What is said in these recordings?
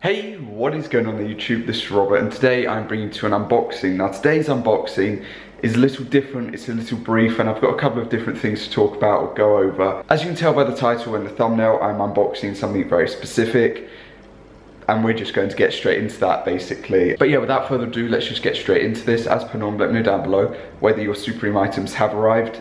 Hey, what is going on the YouTube? This is Robert and today I'm bringing you an unboxing. Now today's unboxing is a little different, it's a little brief, and I've got a couple of different things to talk about or go over. As you can tell by the title and the thumbnail, I'm unboxing something very specific and we're just going to get straight into that basically. But yeah, without further ado, let's just get straight into this. As per normal, let me know down below whether your Supreme items have arrived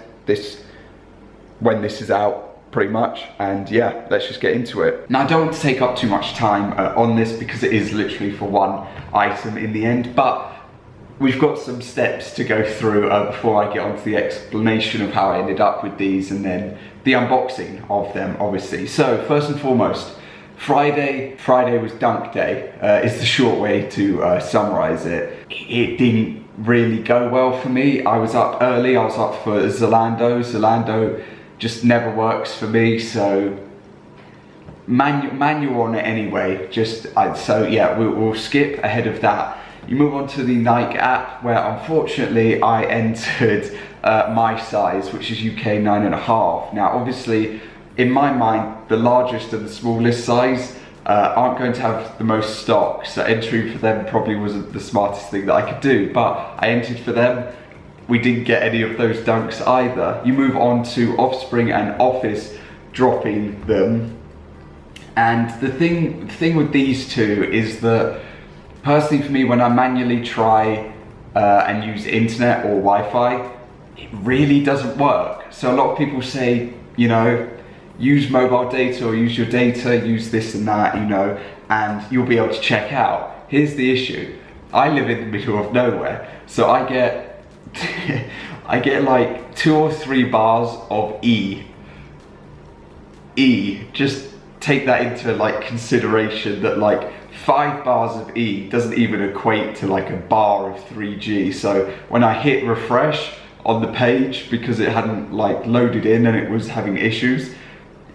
when this is out. Pretty much, and yeah, let's just get into it. Now I don't want to take up too much time on this because it is literally for one item in the end, but we've got some steps to go through before I get onto the explanation of how I ended up with these and then the unboxing of them obviously. So first and foremost, Friday was dunk day, is the short way to summarize it. It didn't really go well for me. I was up early, I was up for Zalando just never works for me, so manual on it anyway. So yeah, we'll skip ahead of that. You move on to the Nike app, where unfortunately I entered my size, which is UK 9.5. Now obviously, in my mind, the largest and the smallest size aren't going to have the most stock, so entering for them probably wasn't the smartest thing that I could do, but I entered for them. We didn't get any of those dunks either. You move on to Offspring and Office dropping them. And the thing with these two is that, personally for me, when I manually try and use internet or Wi-Fi, it really doesn't work. So a lot of people say, you know, use mobile data or use your data, use this and that, you know, and you'll be able to check out. Here's the issue. I live in the middle of nowhere, so I get like 2 or 3 bars of E. Just take that into like consideration that like 5 bars of E doesn't even equate to like a bar of 3G. So when I hit refresh on the page, because it hadn't like loaded in and it was having issues,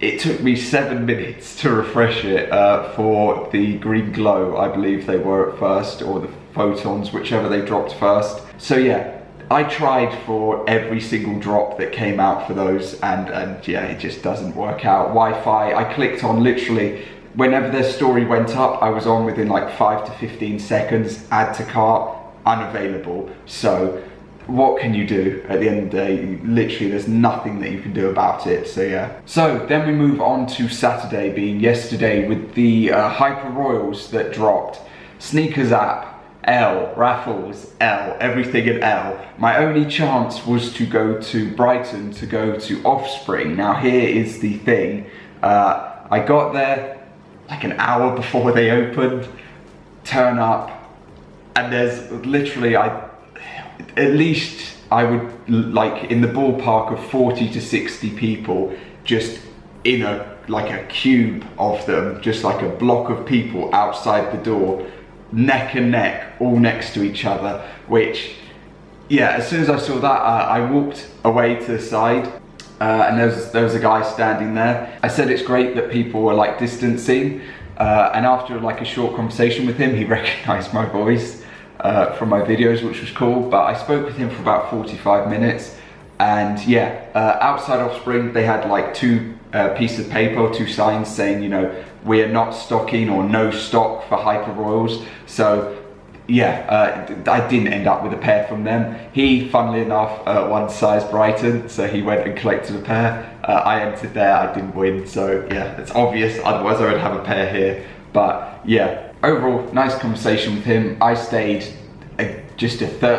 it took me 7 minutes to refresh it for the green glow, I believe they were at first, or the photons, whichever they dropped first. So yeah, I tried for every single drop that came out for those, and yeah, it just doesn't work out. Wi-Fi, I clicked on literally, whenever their story went up, I was on within like 5 to 15 seconds, add to cart, unavailable. So what can you do at the end of the day? Literally, there's nothing that you can do about it, so yeah. So then we move on to Saturday, being yesterday, with the Hyper Royals that dropped. Sneakers app, L, raffles, L, everything in L. My only chance was to go to Brighton to go to Offspring. Now here is the thing, I got there like an hour before they opened, turn up, and there's literally, at least I would like in the ballpark of 40 to 60 people just in like a cube of them, just like a block of people outside the door, neck and neck, all next to each other, which, yeah, as soon as I saw that, I walked away to the side, and there was a guy standing there. I said it's great that people were like distancing, and after like a short conversation with him, he recognized my voice from my videos, which was cool. But I spoke with him for about 45 minutes, and yeah, outside Offspring, they had like 2 pieces of paper or 2 signs saying, you know, we are not stocking or no stock for Hyper Royals. So yeah, I didn't end up with a pair from them. He, funnily enough, one size Brighton, so he went and collected a pair. I entered there, I didn't win, so yeah, it's obvious, otherwise I would have a pair here. But yeah, overall, nice conversation with him. I stayed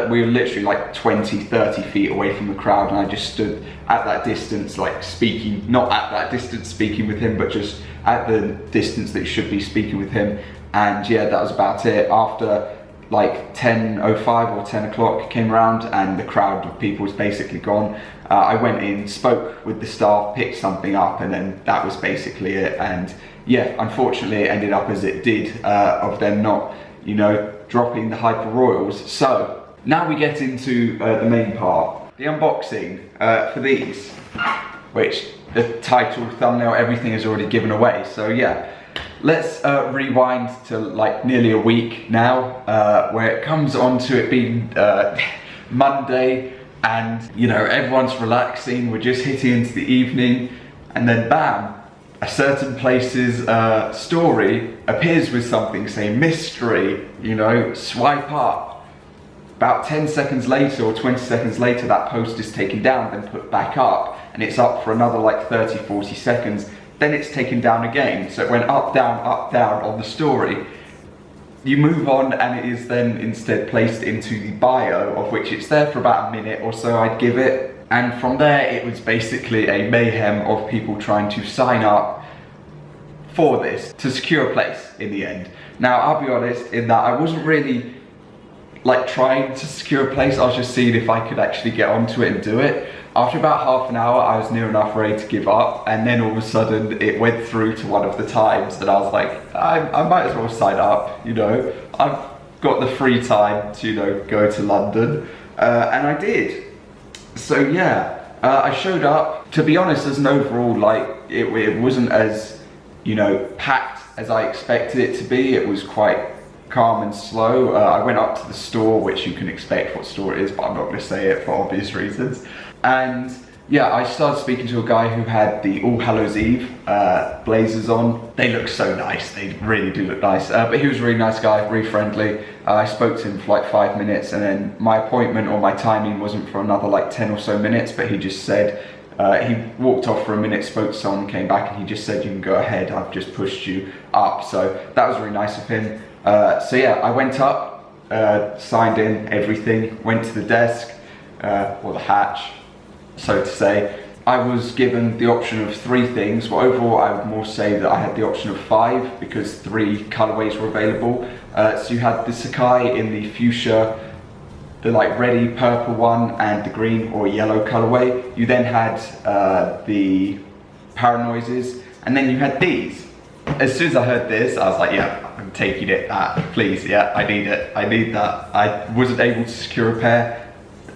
we were literally like 20-30 feet away from the crowd, and I just stood at that distance, like speaking, not at that distance speaking with him, but just at the distance that you should be speaking with him. And yeah, that was about it. After like 10:05 or 10 o'clock came around and the crowd of people was basically gone, I went in, spoke with the staff, picked something up, and then that was basically it. And yeah, unfortunately it ended up as it did, of them not, you know, dropping the Hyper Royals. So now we get into the main part, the unboxing for these, which the title, thumbnail, everything is already given away. So yeah, let's rewind to like nearly a week now, where it comes on to it being Monday, and you know, everyone's relaxing, we're just hitting into the evening, and then bam, a certain place's story appears with something saying mystery, you know, swipe up. About 10 seconds later or 20 seconds later, that post is taken down, then put back up, and it's up for another like 30, 40 seconds. Then it's taken down again. So it went up, down on the story. You move on and it is then instead placed into the bio, of which it's there for about a minute or so, I'd give it. And from there, it was basically a mayhem of people trying to sign up for this to secure a place in the end. Now, I'll be honest in that I wasn't really like trying to secure a place. I was just seeing if I could actually get onto it and do it. After about half an hour, I was near enough ready to give up, and then all of a sudden it went through to one of the times, and I was like, I might as well sign up, you know. I've got the free time to, you know, go to London, and I did. So yeah, I showed up. To be honest, as an overall, like, it wasn't as, you know, packed as I expected it to be. It was quite calm and slow. I went up to the store, which you can expect what store it is, but I'm not going to say it for obvious reasons. And yeah, I started speaking to a guy who had the All Hallows Eve blazers on. They look so nice, they really do look nice. But he was a really nice guy, really friendly. I spoke to him for like 5 minutes, and then my appointment or my timing wasn't for another like 10 or so minutes, but he just said, he walked off for a minute, spoke to someone, came back, and he just said, you can go ahead, I've just pushed you up. So that was really nice of him. So yeah, I went up, signed in everything, went to the desk, or the hatch, so to say. I was given the option of 3 things. Well, overall, I would more say that I had the option of 5 because 3 colorways were available. So you had the Sakai in the fuchsia, the like reddy purple one, and the green or yellow colorway. You then had the Paranoises, and then you had these. As soon as I heard this, I was like, yeah, I'm taking it, please, yeah, I need it, I need that. I wasn't able to secure a pair.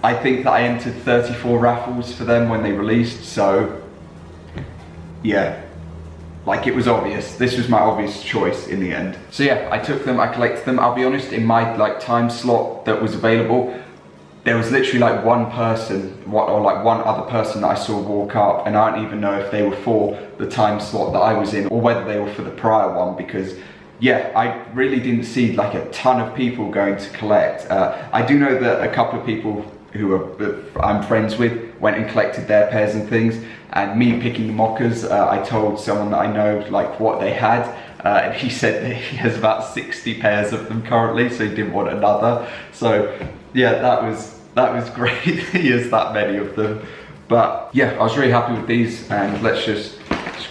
I think that I entered 34 raffles for them when they released, so yeah, like it was obvious. This was my obvious choice in the end. So yeah, I took them, I collected them. I'll be honest, in my like time slot that was available, there was literally like one person, or like one other person that I saw walk up, and I don't even know if they were for the time slot that I was in or whether they were for the prior one, because yeah, I really didn't see like a ton of people going to collect. I do know that a couple of people who I'm friends with went and collected their pairs and things, and me picking the Mochas, I told someone that I know like what they had, and he said that he has about 60 pairs of them currently, so he didn't want another. So yeah, that was great. He has that many of them. But yeah, I was really happy with these, and let's just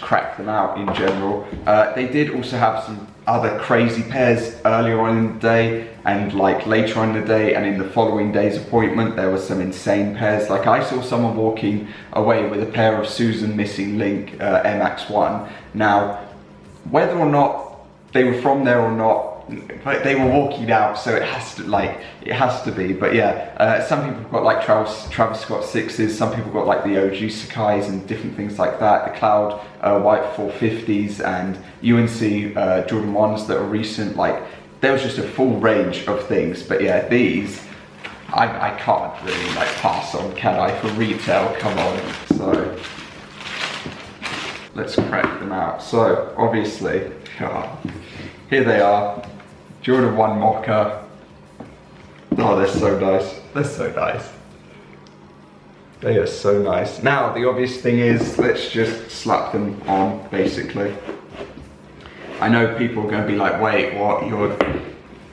crack them out in general. They did also have some other crazy pairs earlier on in the day, and like later on in the day, and in the following day's appointment there was some insane pairs. Like I saw someone walking away with a pair of Susan Missing Link MX1. Now, whether or not they were from there or not, but they were walking out, so it has to be. But yeah, some people got like Travis Scott 6s, some people got like the OG Sakai's and different things like that, the Cloud White 450s and UNC Jordan 1s that are recent. Like there was just a full range of things. But yeah, these I can't really like pass on, can I, for retail? Come on. So let's crack them out. So obviously, here they are. Jordan 1 Mocha. Oh, they're so nice. They're so nice. They are so nice. Now, the obvious thing is, let's just slap them on, basically. I know people are going to be like, wait, what? You're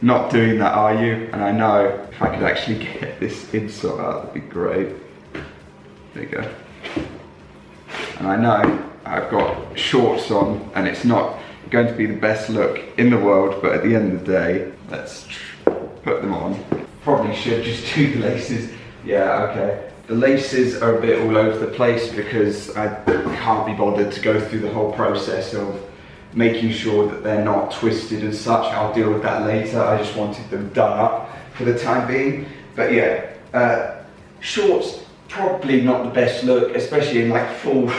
not doing that, are you? And I know, if I could actually get this insert out, that'd be great. There you go. And I know I've got shorts on, and it's not going to be the best look in the world, but at the end of the day, let's put them on. Probably should just do the laces. Yeah, okay. The laces are a bit all over the place because I can't be bothered to go through the whole process of making sure that they're not twisted and such. I'll deal with that later. I just wanted them done up for the time being. But yeah, shorts, probably not the best look, especially in like full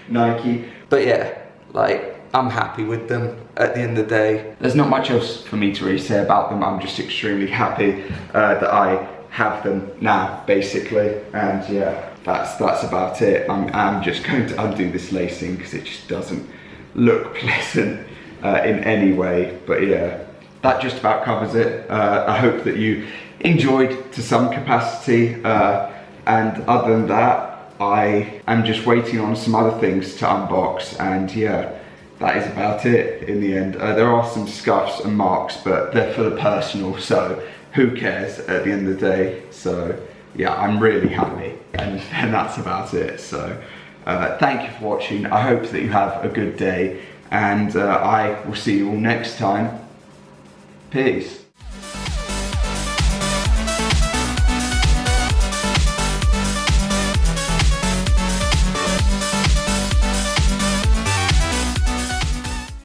Nike. But yeah, like, I'm happy with them at the end of the day. There's not much else for me to really say about them. I'm just extremely happy that I have them now, basically. And yeah, that's about it. I'm just going to undo this lacing because it just doesn't look pleasant in any way. But yeah, that just about covers it. I hope that you enjoyed to some capacity, and other than that, I am just waiting on some other things to unbox, and yeah, that is about it in the end. There are some scuffs and marks, but they're for the personal, so who cares at the end of the day. So yeah, I'm really happy, and that's about it. So thank you for watching. I hope that you have a good day, and I will see you all next time. Peace.